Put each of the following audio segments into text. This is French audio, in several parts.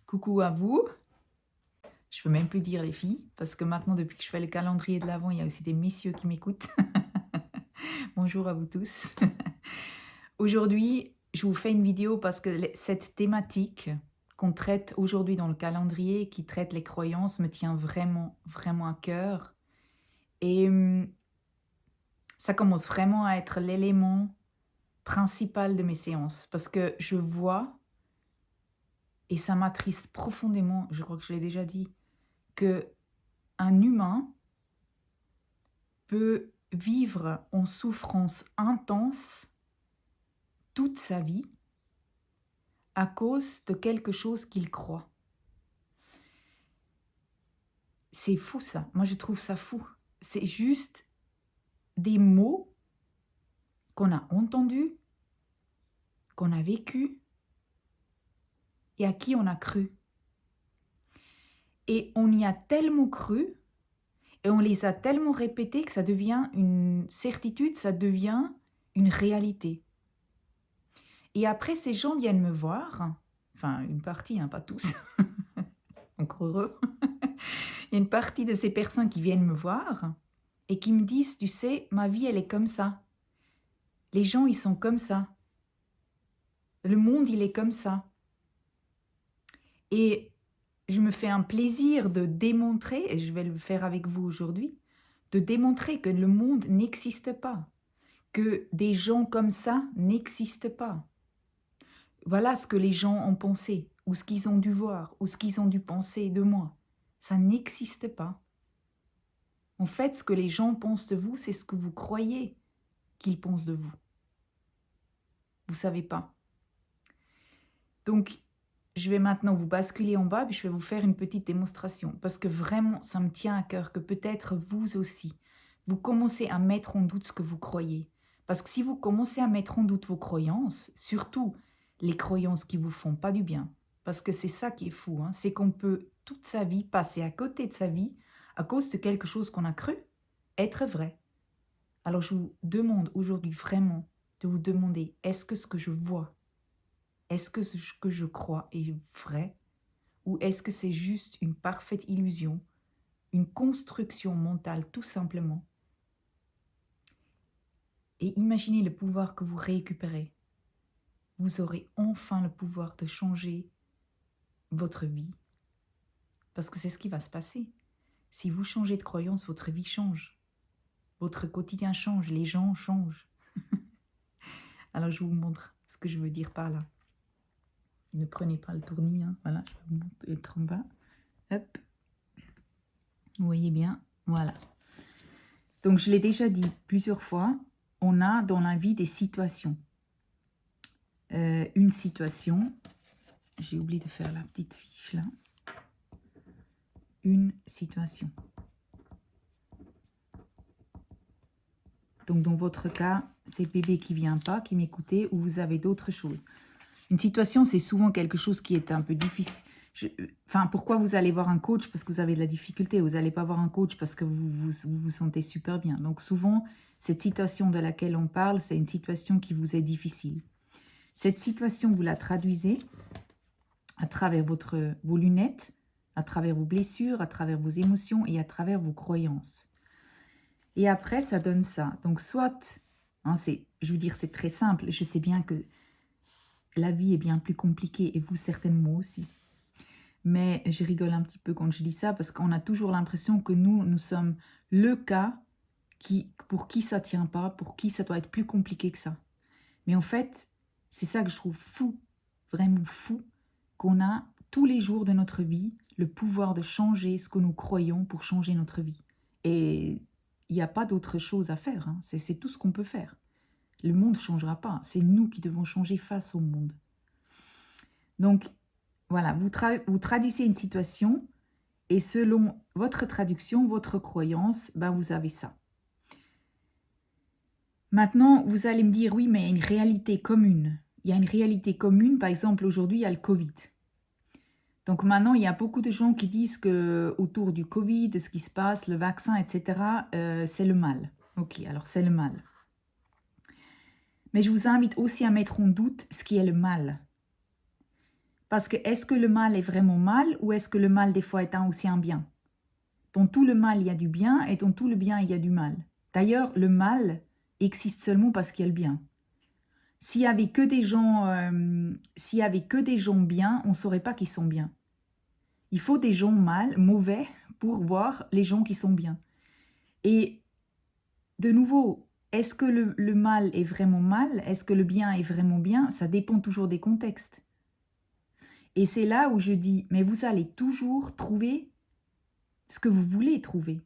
Coucou à vous. Je peux même plus dire les filles, parce que maintenant, depuis que je fais le calendrier de l'Avent, il y a aussi des messieurs qui m'écoutent. Bonjour à vous tous. Aujourd'hui, je vous fais une vidéo parce que cette thématique qu'on traite aujourd'hui dans le calendrier, qui traite les croyances, me tient vraiment, vraiment à cœur. Et ça commence vraiment à être l'élément principal de mes séances, parce que je vois, et ça m'attriste profondément, je crois que je l'ai déjà dit, que un humain peut vivre en souffrance intense toute sa vie à cause de quelque chose qu'il croit. C'est fou ça, moi je trouve ça fou. C'est juste des mots qu'on a entendus, qu'on a vécus et à qui on a cru. Et on y a tellement cru et on les a tellement répétés que ça devient une certitude, ça devient une réalité. Et après, ces gens viennent me voir, enfin une partie, pas tous, encore heureux. Il y a une partie de ces personnes qui viennent me voir et qui me disent, tu sais, ma vie, elle est comme ça. Les gens, ils sont comme ça. Le monde, il est comme ça. Et je me fais un plaisir de démontrer, et je vais le faire avec vous aujourd'hui, de démontrer que le monde n'existe pas, que des gens comme ça n'existent pas. Voilà ce que les gens ont pensé, ou ce qu'ils ont dû voir, ou ce qu'ils ont dû penser de moi. Ça n'existe pas. En fait, ce que les gens pensent de vous, c'est ce que vous croyez qu'ils pensent de vous. Vous ne savez pas. Donc, je vais maintenant vous basculer en bas, puis je vais vous faire une petite démonstration. Parce que vraiment, ça me tient à cœur que peut-être vous aussi, vous commencez à mettre en doute ce que vous croyez. Parce que si vous commencez à mettre en doute vos croyances, surtout les croyances qui vous font pas du bien, parce que c'est ça qui est fou, c'est qu'on peut toute sa vie passer à côté de sa vie à cause de quelque chose qu'on a cru être vrai. Alors je vous demande aujourd'hui vraiment de vous demander, est-ce que ce que je vois, est-ce que ce que je crois est vrai ou est-ce que c'est juste une parfaite illusion, une construction mentale tout simplement? Et imaginez le pouvoir que vous récupérez. Vous aurez enfin le pouvoir de changer votre vie. Parce que c'est ce qui va se passer. Si vous changez de croyance, votre vie change. Votre quotidien change, les gens changent. Alors je vous montre ce que je veux dire par là. Ne prenez pas le tournis, voilà, je vais vous mettre en bas. Hop. Vous voyez bien, voilà. Donc je l'ai déjà dit plusieurs fois, on a dans la vie des situations. Une situation, j'ai oublié de faire la petite fiche là. Une situation. Donc dans votre cas, c'est bébé qui vient pas, qui m'écoutait, ou vous avez d'autres choses. Une situation, c'est souvent quelque chose qui est un peu difficile. Pourquoi vous allez voir un coach? Parce que vous avez de la difficulté. Vous n'allez pas voir un coach parce que vous sentez super bien. Donc souvent, cette situation de laquelle on parle, c'est une situation qui vous est difficile. Cette situation, vous la traduisez à travers vos lunettes, à travers vos blessures, à travers vos émotions et à travers vos croyances. Et après, ça donne ça. Donc soit, je veux dire, c'est très simple. Je sais bien que la vie est bien plus compliquée et vous certainement aussi. Mais je rigole un petit peu quand je dis ça parce qu'on a toujours l'impression que nous sommes le cas pour qui ça ne tient pas, pour qui ça doit être plus compliqué que ça. Mais en fait, c'est ça que je trouve fou, vraiment fou, qu'on a tous les jours de notre vie le pouvoir de changer ce que nous croyons pour changer notre vie. Et il n'y a pas d'autre chose à faire, c'est tout ce qu'on peut faire. Le monde ne changera pas, c'est nous qui devons changer face au monde. Donc, voilà, vous traduisez une situation et selon votre traduction, votre croyance, vous avez ça. Maintenant, vous allez me dire, oui, mais il y a une réalité commune. Il y a une réalité commune, par exemple, aujourd'hui, il y a le Covid. Donc maintenant, il y a beaucoup de gens qui disent que autour du Covid, de ce qui se passe, le vaccin, etc., c'est le mal. Ok, alors c'est le mal. Mais je vous invite aussi à mettre en doute ce qui est le mal. Parce que est-ce que le mal est vraiment mal ou est-ce que le mal des fois est aussi un bien? Dans tout le mal, il y a du bien et dans tout le bien, il y a du mal. D'ailleurs, le mal existe seulement parce qu'il y a le bien. S'il y avait que des gens, s'il y avait que des gens bien, on ne saurait pas qu'ils sont bien. Il faut des gens mauvais pour voir les gens qui sont bien. Et de nouveau, est-ce que le mal est vraiment mal? Est-ce que le bien est vraiment bien? Ça dépend toujours des contextes. Et c'est là où je dis, mais vous allez toujours trouver ce que vous voulez trouver.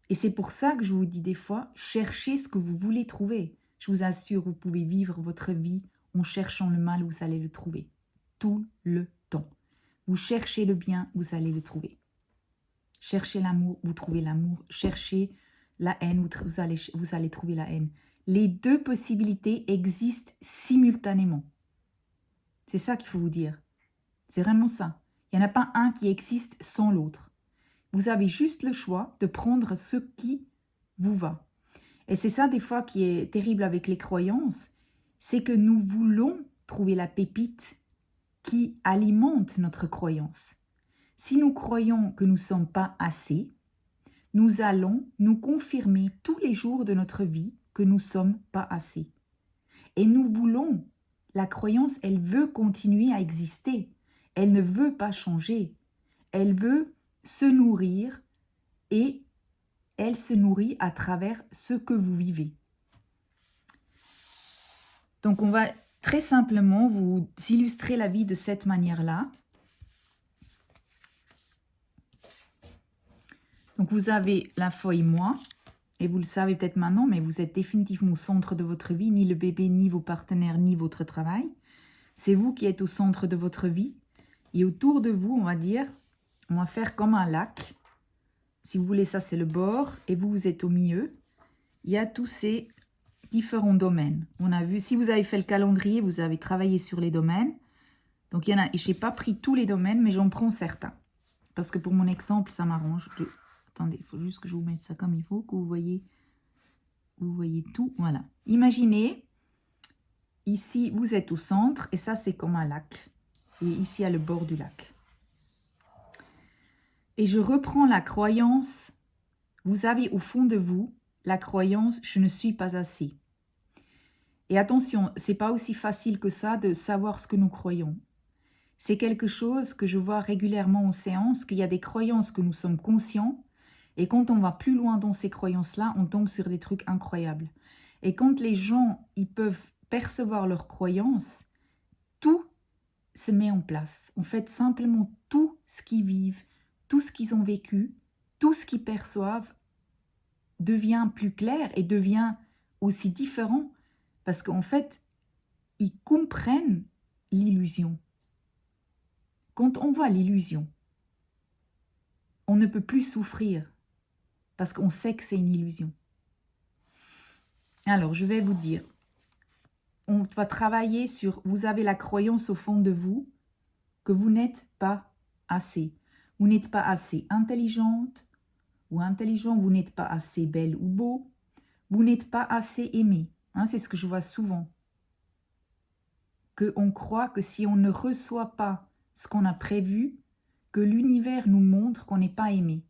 Et c'est pour ça que je vous dis des fois, cherchez ce que vous voulez trouver. Je vous assure, vous pouvez vivre votre vie en cherchant le mal, vous allez le trouver. Tout le temps. Vous cherchez le bien, vous allez le trouver. Cherchez l'amour, vous trouvez l'amour. Cherchez la haine, vous allez trouver la haine. Les deux possibilités existent simultanément. C'est ça qu'il faut vous dire. C'est vraiment ça. Il n'y en a pas un qui existe sans l'autre. Vous avez juste le choix de prendre ce qui vous va. Et c'est ça des fois qui est terrible avec les croyances, c'est que nous voulons trouver la pépite qui alimente notre croyance. Si nous croyons que nous ne sommes pas assez, nous allons nous confirmer tous les jours de notre vie que nous ne sommes pas assez. Et nous voulons, la croyance, elle veut continuer à exister. Elle ne veut pas changer. Elle veut se nourrir et elle se nourrit à travers ce que vous vivez. Donc on va très simplement vous illustrer la vie de cette manière-là. Donc vous avez la feuille moi, et vous le savez peut-être maintenant, mais vous êtes définitivement au centre de votre vie, ni le bébé, ni vos partenaires, ni votre travail. C'est vous qui êtes au centre de votre vie. Et autour de vous, on va dire, on va faire comme un lac. Si vous voulez, ça c'est le bord, et vous, vous êtes au milieu. Il y a tous ces différents domaines. On a vu, si vous avez fait le calendrier, vous avez travaillé sur les domaines. Donc il y en a, je n'ai pas pris tous les domaines, mais j'en prends certains. Parce que pour mon exemple, ça m'arrange. Attendez, il faut juste que je vous mette ça comme il faut, que vous voyez tout. Voilà. Imaginez, ici, vous êtes au centre, et ça, c'est comme un lac. Et ici, à le bord du lac. Et je reprends la croyance. Vous avez au fond de vous la croyance « je ne suis pas assez ». Et attention, ce n'est pas aussi facile que ça de savoir ce que nous croyons. C'est quelque chose que je vois régulièrement en séance, qu'il y a des croyances que nous sommes conscients, et quand on va plus loin dans ces croyances-là, on tombe sur des trucs incroyables. Et quand les gens ils peuvent percevoir leurs croyances, tout se met en place. En fait, simplement tout ce qu'ils vivent, tout ce qu'ils ont vécu, tout ce qu'ils perçoivent devient plus clair et devient aussi différent parce qu'en fait, ils comprennent l'illusion. Quand on voit l'illusion, on ne peut plus souffrir parce qu'on sait que c'est une illusion. Alors, je vais vous dire, on va travailler sur, vous avez la croyance au fond de vous que vous n'êtes pas assez. Vous n'êtes pas assez intelligente ou intelligent, vous n'êtes pas assez belle ou beau, vous n'êtes pas assez aimé. Hein, c'est ce que je vois souvent. Qu'on croit que si on ne reçoit pas ce qu'on a prévu, que l'univers nous montre qu'on n'est pas aimé.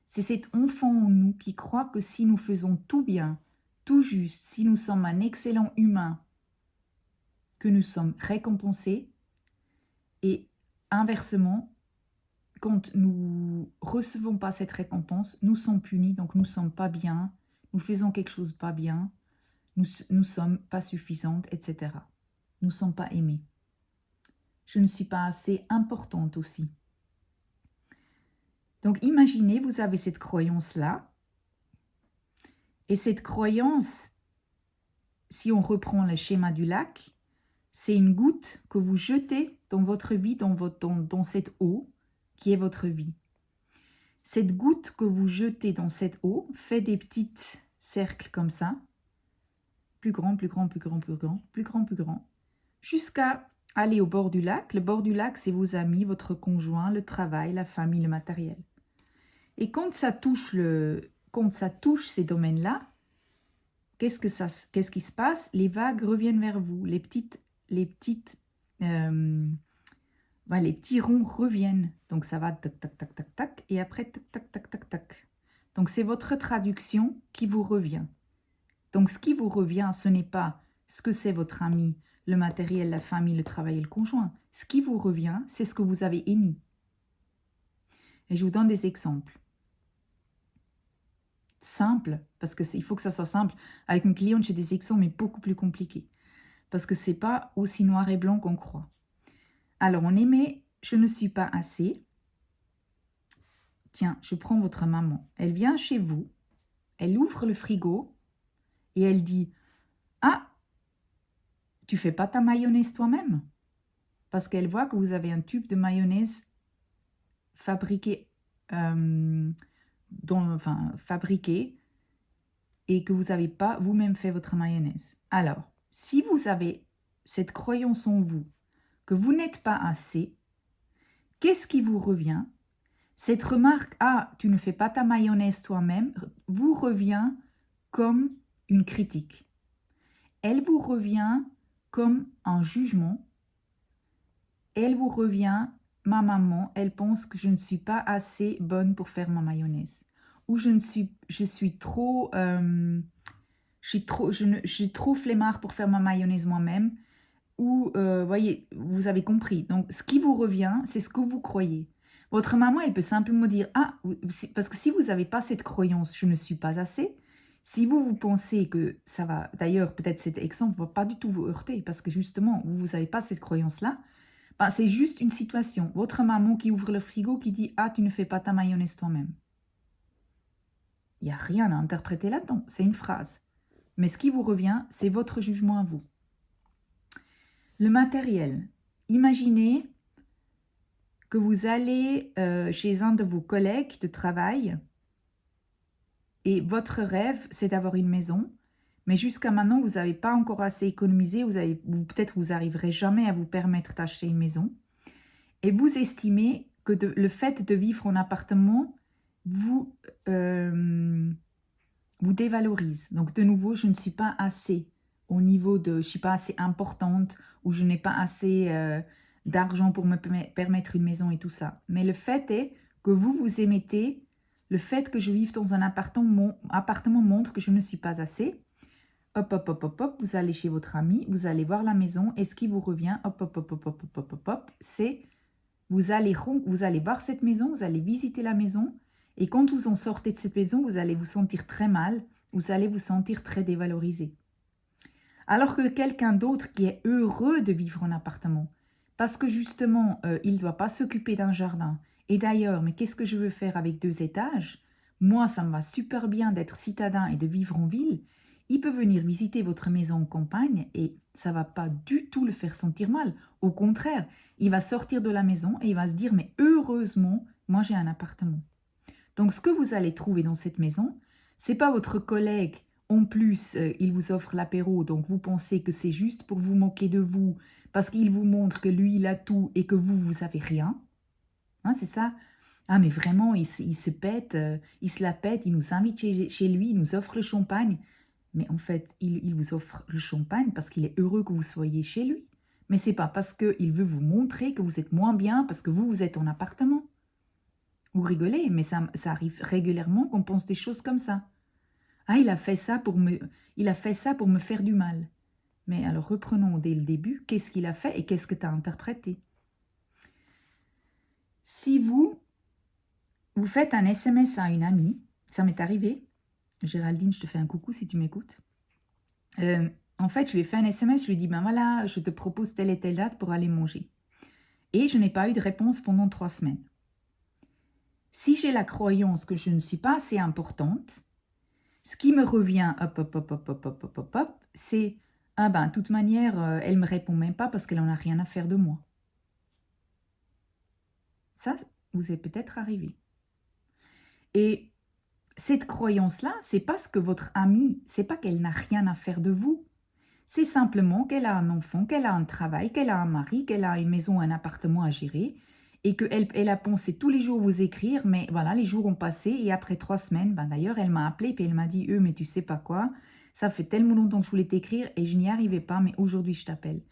C'est cet enfant en nous qui croit que si nous faisons tout bien, tout juste, si nous sommes un excellent humain, que nous sommes récompensés. Et inversement, quand nous recevons pas cette récompense, nous sommes punis, donc nous ne sommes pas bien, nous faisons quelque chose pas bien, nous ne sommes pas suffisantes, etc. Nous ne sommes pas aimés. Je ne suis pas assez importante aussi. Donc imaginez, vous avez cette croyance-là, et cette croyance, si on reprend le schéma du lac, c'est une goutte que vous jetez dans votre vie, dans cette eau qui est votre vie. Cette goutte que vous jetez dans cette eau fait des petits cercles comme ça, plus grand, plus grand, plus grand, plus grand, plus grand, plus grand, jusqu'à aller au bord du lac. Le bord du lac, c'est vos amis, votre conjoint, le travail, la famille, le matériel. Et quand ça touche ces domaines-là, qu'est-ce qui se passe? Les vagues reviennent vers vous, les petites bah, les petits ronds reviennent. Donc ça va tac, tac, tac, tac, tac, et après tac, tac, tac, tac, tac. Donc c'est votre traduction qui vous revient. Donc ce qui vous revient, ce n'est pas ce que c'est votre ami, le matériel, la famille, le travail et le conjoint. Ce qui vous revient, c'est ce que vous avez émis. Et je vous donne des exemples. Simple, parce qu'il faut que ça soit simple. Avec une cliente, j'ai des exemples, mais beaucoup plus compliqués. Parce que ce n'est pas aussi noir et blanc qu'on croit. Alors, on émet « je ne suis pas assez ». Tiens, je prends votre maman. Elle vient chez vous, elle ouvre le frigo et elle dit « Ah, tu fais pas ta mayonnaise toi-même ?» Parce qu'elle voit que vous avez un tube de mayonnaise fabriqué, fabriqué et que vous n'avez pas vous-même fait votre mayonnaise. Alors, si vous avez cette croyance en vous que vous n'êtes pas assez, qu'est-ce qui vous revient? Cette remarque « Ah, tu ne fais pas ta mayonnaise toi-même » vous revient comme une critique. Elle vous revient comme un jugement. Elle vous revient « Ma maman, elle pense que je ne suis pas assez bonne pour faire ma mayonnaise. » Ou j'ai trop flemmard pour faire ma mayonnaise moi-même. Ou, voyez, vous avez compris. Donc, ce qui vous revient, c'est ce que vous croyez. Votre maman, elle peut simplement dire « Ah, parce que si vous n'avez pas cette croyance, je ne suis pas assez », si vous pensez que ça va, d'ailleurs, peut-être cet exemple ne va pas du tout vous heurter, parce que justement, vous n'avez pas cette croyance-là, ben, c'est juste une situation. Votre maman qui ouvre le frigo, qui dit « Ah, tu ne fais pas ta mayonnaise toi-même ». Il n'y a rien à interpréter là-dedans, c'est une phrase. Mais ce qui vous revient, c'est votre jugement à vous. Le matériel. Imaginez que vous allez chez un de vos collègues de travail et votre rêve, c'est d'avoir une maison. Mais jusqu'à maintenant, vous n'avez pas encore assez économisé. Peut-être vous n'arriverez jamais à vous permettre d'acheter une maison. Et vous estimez que le fait de vivre en appartement vous dévalorise. Donc, de nouveau, je ne suis pas assez au niveau de... Je ne suis pas assez importante ou je n'ai pas assez d'argent pour me permettre une maison et tout ça. Mais le fait est que vous émettez... Le fait que je vive dans un appartement montre que je ne suis pas assez. Hop, hop, hop, hop, hop, vous allez chez votre ami, vous allez voir la maison et ce qui vous revient, hop, hop, hop, hop, hop, hop, hop, hop, hop, c'est vous allez voir cette maison, vous allez visiter la maison et quand vous en sortez de cette maison, vous allez vous sentir très mal, vous allez vous sentir très dévalorisé. Alors que quelqu'un d'autre qui est heureux de vivre en appartement, parce que justement, il ne doit pas s'occuper d'un jardin. Et d'ailleurs, mais qu'est-ce que je veux faire avec 2 étages? Moi, ça me va super bien d'être citadin et de vivre en ville. Il peut venir visiter votre maison en campagne et ça ne va pas du tout le faire sentir mal. Au contraire, il va sortir de la maison et il va se dire « mais heureusement, moi j'ai un appartement ». Donc, ce que vous allez trouver dans cette maison, ce n'est pas votre collègue. En plus, il vous offre l'apéro, donc vous pensez que c'est juste pour vous moquer de vous, parce qu'il vous montre que lui, il a tout et que vous n'avez rien. Hein, c'est ça. Ah, mais vraiment, il se pète, il se la pète, il nous invite chez lui, il nous offre le champagne. Mais en fait, il vous offre le champagne parce qu'il est heureux que vous soyez chez lui. Mais ce n'est pas parce qu'il veut vous montrer que vous êtes moins bien parce que vous êtes en appartement. Vous rigolez, mais ça arrive régulièrement qu'on pense des choses comme ça. Ah, il a fait ça pour me faire du mal. Mais alors reprenons dès le début, qu'est-ce qu'il a fait et qu'est-ce que tu as interprété? Si vous faites un SMS à une amie, ça m'est arrivé, Géraldine, je te fais un coucou si tu m'écoutes. En fait, je lui ai fait un SMS, je lui ai dit, ben voilà, je te propose telle et telle date pour aller manger. Et je n'ai pas eu de réponse pendant 3 semaines. Si j'ai la croyance que je ne suis pas assez importante, ce qui me revient, c'est « Ah ben, de toute manière, elle ne me répond même pas parce qu'elle n'en a rien à faire de moi. » Ça, vous est peut-être arrivé. Et cette croyance-là, c'est parce que votre amie, c'est pas qu'elle n'a rien à faire de vous. C'est simplement qu'elle a un enfant, qu'elle a un travail, qu'elle a un mari, qu'elle a une maison, un appartement à gérer et qu'elle a pensé tous les jours vous écrire, mais voilà, les jours ont passé et après 3 semaines, ben d'ailleurs, elle m'a appelé et elle m'a dit « mais tu sais pas quoi, ça fait tellement longtemps que je voulais t'écrire et je n'y arrivais pas, mais aujourd'hui je t'appelle. »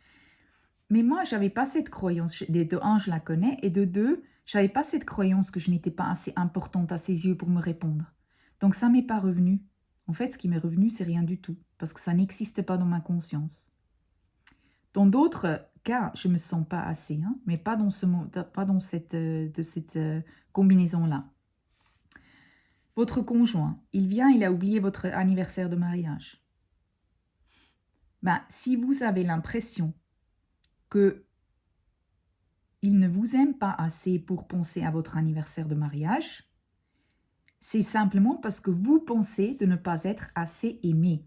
Mais moi, j'avais pas cette croyance. De un, je la connais. Et de deux, j'avais pas cette croyance que je n'étais pas assez importante à ses yeux pour me répondre. Donc ça m'est pas revenu. En fait, ce qui m'est revenu, c'est rien du tout. Parce que ça n'existe pas dans ma conscience. Dans d'autres cas, je me sens pas assez. Hein, mais pas dans, pas dans cette combinaison-là. Votre conjoint, il vient, il a oublié votre anniversaire de mariage. Ben, si vous avez l'impression que il ne vous aime pas assez pour penser à votre anniversaire de mariage, c'est simplement parce que vous pensez de ne pas être assez aimé.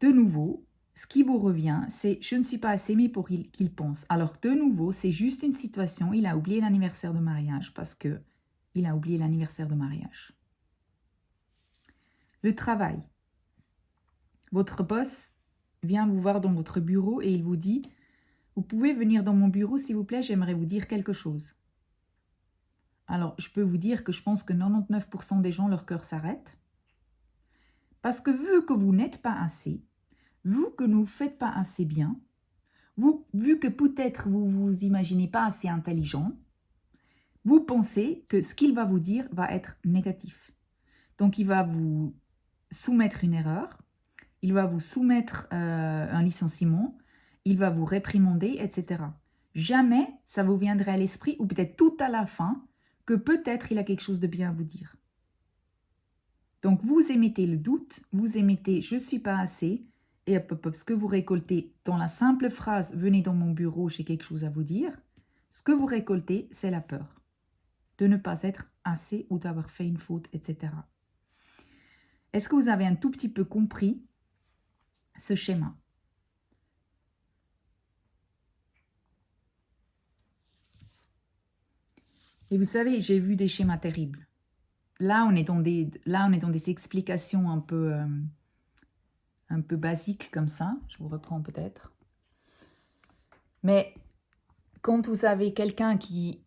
De nouveau, ce qui vous revient, c'est « je ne suis pas assez aimé pour qu'il pense ». Alors de nouveau, c'est juste une situation, il a oublié l'anniversaire de mariage parce que il a oublié l'anniversaire de mariage. Le travail. Votre boss vient vous voir dans votre bureau et il vous dit « Vous pouvez venir dans mon bureau, s'il vous plaît, j'aimerais vous dire quelque chose. » Alors, je peux vous dire que je pense que 99% des gens, leur cœur s'arrête. Parce que vu que vous n'êtes pas assez, vu que ne vous faites pas assez bien, vu que peut-être vous ne vous imaginez pas assez intelligent, vous pensez que ce qu'il va vous dire va être négatif. Donc, il va vous soumettre une erreur, il va vous soumettre un licenciement, il va vous réprimander, etc. Jamais ça vous viendrait à l'esprit, ou peut-être tout à la fin, que peut-être il a quelque chose de bien à vous dire. Donc, vous émettez le doute, vous émettez « je ne suis pas assez » et ce que vous récoltez dans la simple phrase « venez dans mon bureau, j'ai quelque chose à vous dire », ce que vous récoltez, c'est la peur de ne pas être assez ou d'avoir fait une faute, etc. Est-ce que vous avez un tout petit peu compris ce schéma? Et vous savez, j'ai vu des schémas terribles. Là, on est dans des explications un peu basiques comme ça. Je vous reprends peut-être. Mais quand vous avez quelqu'un qui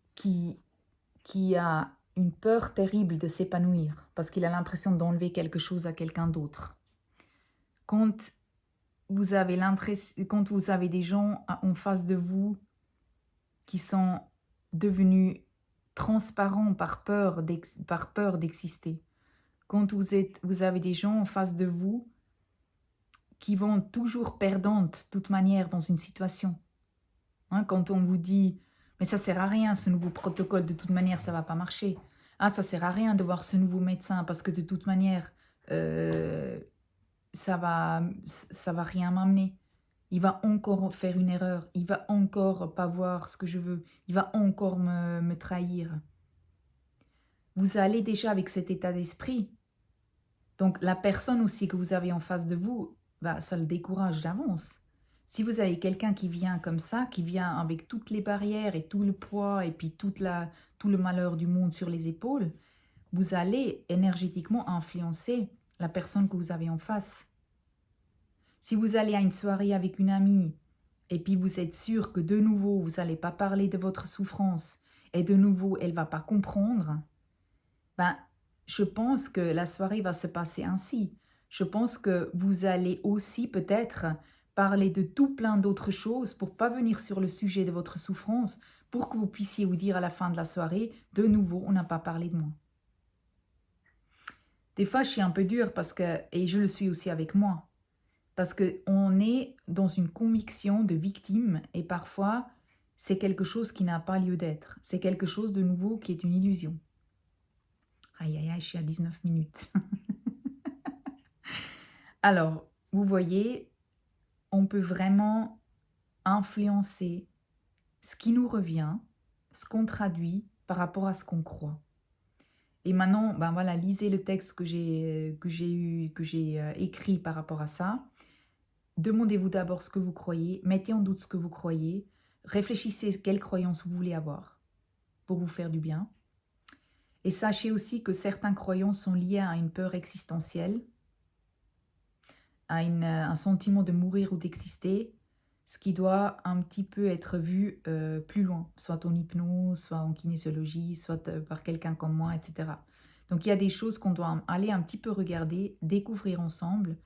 a une peur terrible de s'épanouir parce qu'il a l'impression d'enlever quelque chose à quelqu'un d'autre, quand vous avez des gens en face de vous qui sont devenus transparents par peur d'exister, quand vous avez des gens en face de vous qui vont toujours perdantes de toute manière dans une situation. Hein, quand on vous dit « mais ça sert à rien ce nouveau protocole, de toute manière ça va pas marcher. Ah, ça sert à rien de voir ce nouveau médecin parce que de toute manière ça va rien m'amener. Il va encore faire une erreur, il va encore pas voir ce que je veux, il va encore me trahir. » Vous allez déjà avec cet état d'esprit. Donc la personne aussi que vous avez en face de vous, bah, ça le décourage d'avance. Si vous avez quelqu'un qui vient comme ça, qui vient avec toutes les barrières et tout le poids et puis tout le malheur du monde sur les épaules, vous allez énergétiquement influencer la personne que vous avez en face. Si vous allez à une soirée avec une amie et puis vous êtes sûr que de nouveau vous n'allez pas parler de votre souffrance et de nouveau elle ne va pas comprendre, ben, je pense que la soirée va se passer ainsi. Je pense que vous allez aussi peut-être parler de tout plein d'autres choses pour ne pas venir sur le sujet de votre souffrance, pour que vous puissiez vous dire à la fin de la soirée, de nouveau, on n'a pas parlé de moi. Des fois, je suis un peu dure et je le suis aussi avec moi, parce qu'on est dans une conviction de victime et parfois, c'est quelque chose qui n'a pas lieu d'être. C'est quelque chose de nouveau qui est une illusion. Aïe, aïe, aïe, je suis à 19 minutes. Alors, vous voyez, on peut vraiment influencer ce qui nous revient, ce qu'on traduit par rapport à ce qu'on croit. Et maintenant, ben voilà, lisez le texte que j'ai écrit par rapport à ça. Demandez-vous d'abord ce que vous croyez, mettez en doute ce que vous croyez, réfléchissez quelles croyances vous voulez avoir pour vous faire du bien. Et sachez aussi que certaines croyances sont liées à une peur existentielle, à un sentiment de mourir ou d'exister, ce qui doit un petit peu être vu plus loin, soit en hypnose, soit en kinésiologie, soit par quelqu'un comme moi, etc. Donc il y a des choses qu'on doit aller un petit peu regarder, découvrir ensemble,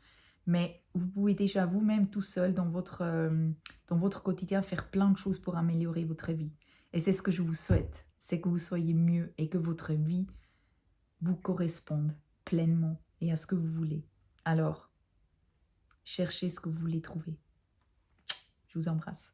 Mais vous pouvez déjà vous-même tout seul dans votre quotidien faire plein de choses pour améliorer votre vie. Et c'est ce que je vous souhaite, c'est que vous soyez mieux et que votre vie vous corresponde pleinement et à ce que vous voulez. Alors, cherchez ce que vous voulez trouver. Je vous embrasse.